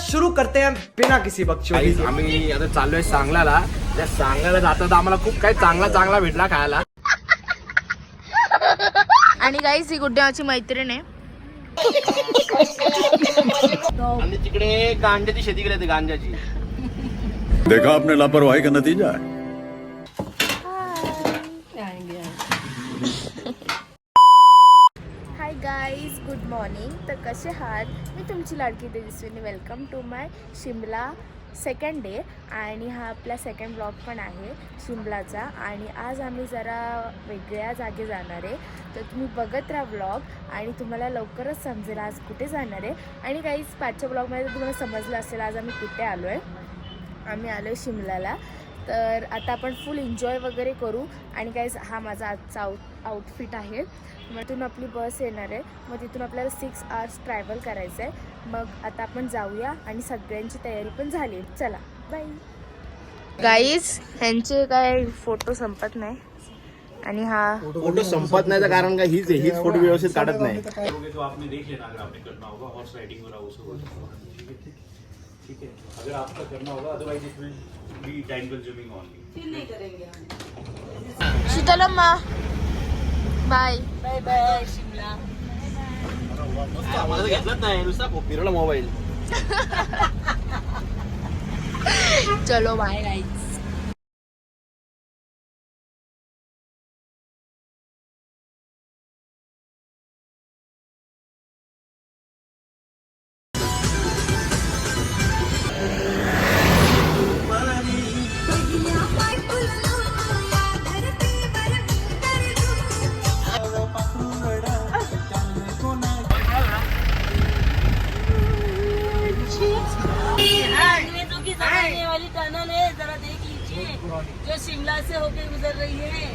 शुरू करते हैं बिना किसी बकचोदी के। आम्ही आता चाललोय सांगलाला. त्या सांगलाला जातात आम्हाला खूप काही चांगला चांगला भेटला खायला. आणि गाईस ही गुड्ड्याची मैत्रीण आहे. आणि तिकडे गांजाची शेती केली गांजाची. देखा आपने लापरवाही का नतीजा है. Hi guys, good morning. तर कसे आहात? मी तुमची लाडकी Tejaswini. Welcome to my Shimla second day. आणि हा आपला सेकंड ब्लॉग पण आहे शिमलाचा. आणि आज आम्ही जरा वेगळ्या जागी जाणार आहे. तर तुम्ही बघत राहा ब्लॉग आणि तुम्हाला लवकरच समजेल आज कुठे जाणार आहे. आणि काहीच पाचच्या ब्लॉगमध्ये तुम्हाला समजलं असेल आज आम्ही कुठे आलो आहे. आम्ही आलो आहे शिमलाला. तर आता आपण फुल एन्जॉय वगैरे करू. आणि काहीच हा माझा आजचा आउटफिट आहे. मग तिथून आपली बस येणार आहे. मग तिथून आपल्याला 6 आवर्स ट्रॅव्हल करायचं आहे. मग आता आपण जाऊया आणि सगळ्यांची तयारी पण झाली. चला बाय. गाईज ह्यांचे काय फोटो संपत नाही. आणि हा फोटो संपत नाही तर कारण काय हीच फोटो व्यवस्थित काढत नाही. अगर आपका करना होगा otherwise it will be time consuming only. फिर नहीं करेंगे. Sheetalamma bye. Bye bye Shimla. मला घेतलंच नाही नुसता फिरवला मोबाईल. चलो बाय गाईज. अंग्रेजों की जमाने वाली टनल है, जरा देख लीजिए जो शिमला से होके गुजर रही है.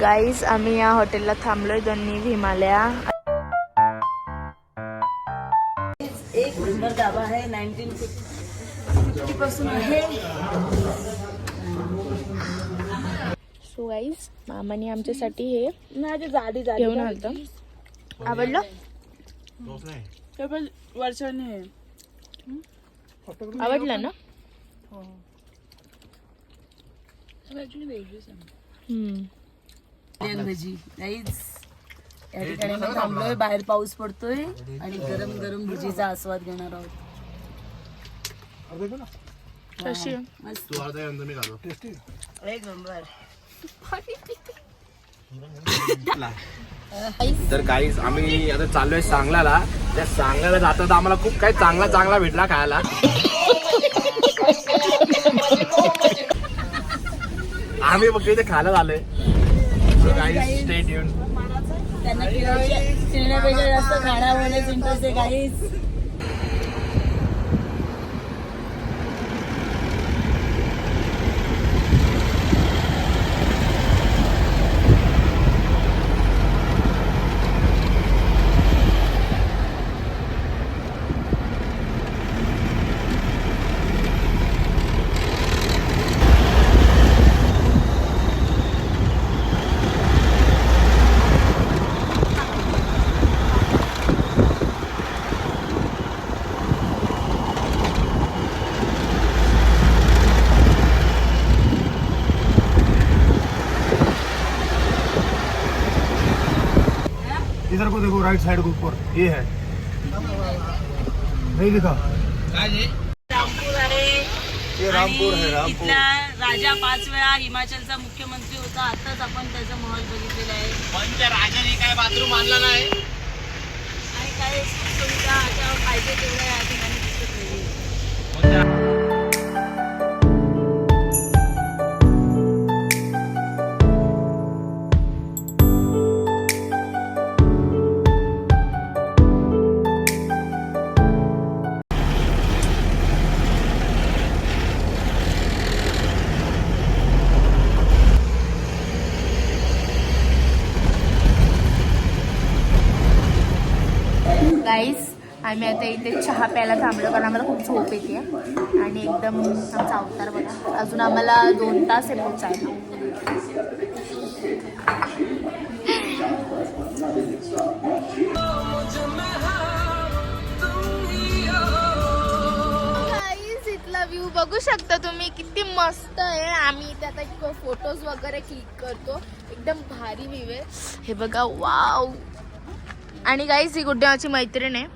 गाईज आम्ही या हॉटेलला थांबलोय. दोन्ही हिमालया. एक नंबर ढाबा है. 1950 पासून आहे. सो गाईज मामाने आमच्यासाठी हे माझी जाडी घेऊन आलतं. आवडलं? वर्षाने आवडलं ना? भजी गाईज. या ठिकाणी मी थांबलोय. बाहेर पाऊस पडतोय आणि गरम गरम भजीचा आस्वाद घेणार आहोत. कशी मस्त तू अर्धा मी घालो. एक नंबर. तर काहीच आम्ही आता चाललोय सांगलाला. त्या सांगलाला जातात आम्हाला खूप काही चांगला चांगला भेटला खायला. आम्ही फक्त इथे खायला झालोय. Stay tune. त्यांना फिरण्यापेक्षा जास्त खाण्यामध्येच इंटरेस्ट आहे गाईज. देखो देखो राइट साइड के ऊपर ये है नहीं लिखा रामपूर आहे ये रामपूर है, आणि रामपूर. इथला राजा 5 वेळा हिमाचलचा मुख्यमंत्री होता. आताच आपण त्याचा महल बघितलेला आहे. पण त्या राजाने काय बाथरूम आणला नाही. आणि काय सुविधा आता पाहिजे तेवढ्या या ठिकाणी दिसत नाही. गाईस आम्ही आता इथे चहा प्यायला थांबलो कारण आम्हाला खूप झोप येते आणि एकदम आमचा अवतार बघा. अजून आम्हाला 2 तास आहे पोचायला. गाईस इथला व्ह्यू बघू शकता तुम्ही किती मस्त आहे. आम्ही इथे आता फोटोज वगैरे क्लिक करतो. एकदम भारी व्ह्यू आहे. हे बघा वाव. आणि गाईस ही गुड्ड्याची मैत्रीण आहे.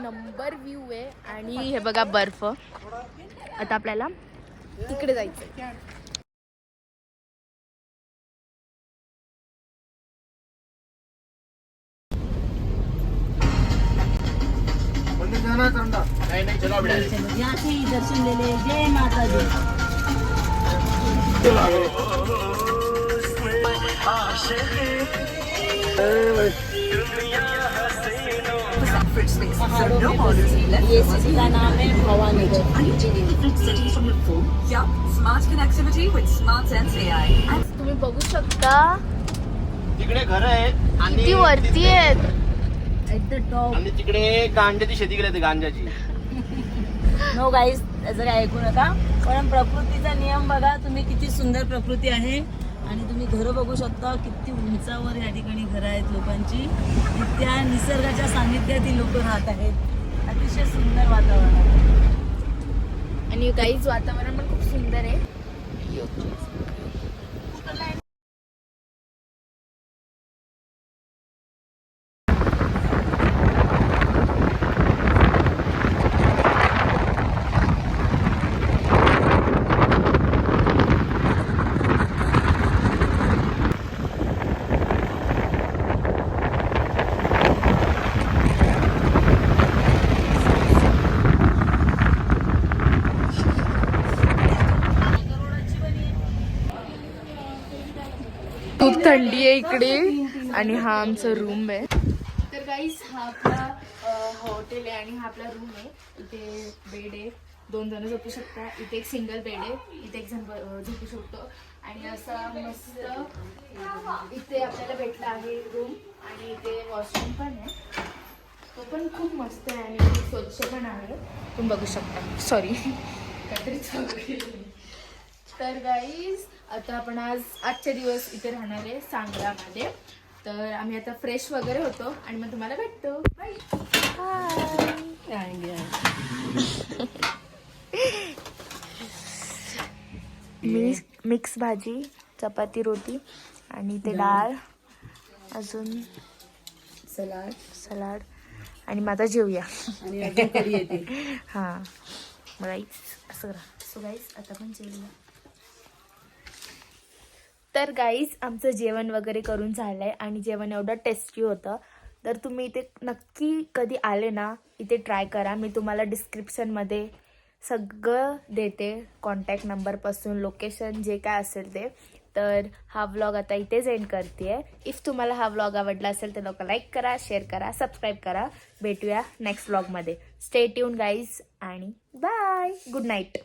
नंबर व्ह्यू आहे आणि हे बघा बर्फ. आता आपल्याला तिकडे जायचं. नाही चलो आपण direct. यहाँ से ही दर्शन ले ले. जय माता दी. ये सिटी का नाम है भवानगर. तुम्ही बघू शकता तिकडे घर आहेत किती वरती आहेत. At the top. आणि तिकडे गांजाची शेती केली गांजाची. नो गाईज त्याचं काय ऐकू नका. पण प्रकृतीचा नियम बघा तुम्ही. किती सुंदर प्रकृती आहे आणि तुम्ही घरं बघू शकता. किती उंचावर या ठिकाणी घरं आहेत लोकांची. त्या निसर्गाच्या सानिध्यातील लोक राहत आहेत. अतिशय सुंदर वातावरण आहे. आणि गाईज वातावरण पण खूप सुंदर आहे. खूप थंडी आहे इकडे आणि हा आमचा रूम आहे. तर गाईज हा आपला हॉटेल आहे आणि हा आपला रूम आहे. इथे बेड आहे. 2 जण झोपू शकता. इथे एक सिंगल बेड आहे. इथे एक जण झोपू शकतो. आणि असा मस्त इथे आपल्याला भेटला आहे रूम. आणि इथे वॉशरूम पण आहे. तो पण खूप मस्त आहे आणि खूप स्वच्छ पण आहे. तुम्ही बघू शकता. सॉरी काहीतरी. तर गाईज आता आपण आजचे दिवस इथे राहणार आहे सांगलामध्ये. तर आम्ही आता फ्रेश वगैरे होतो आणि मग तुम्हाला भेटतो. मिक्स भाजी, चपाती, रोटी आणि ते डाळ, अजून सलाड आणि मग आता जेवूया. आणि अजून कढी येते. हां गाईज असं करा. सो गाईज आता पण जेवूया. तर गाईज आमचं जेवण वगैरे करून झालं आहे आणि जेवण एवढं टेस्टी होतं. तर तुम्ही इथे नक्की कधी आले ना इथे ट्राय करा. मी तुम्हाला डिस्क्रिप्शनमध्ये सगळं देते. कॉन्टॅक्ट नंबरपासून लोकेशन जे काय असेल ते. तर हा व्लॉग आता इथेच एंड करते आहे. इफ तुम्हाला हा व्लॉग आवडला असेल तर लोक लाईक करा, शेअर करा, सबस्क्राईब करा. भेटूया नेक्स्ट व्लॉगमध्ये. स्टे ट्यून गाईज आणि बाय. Good night.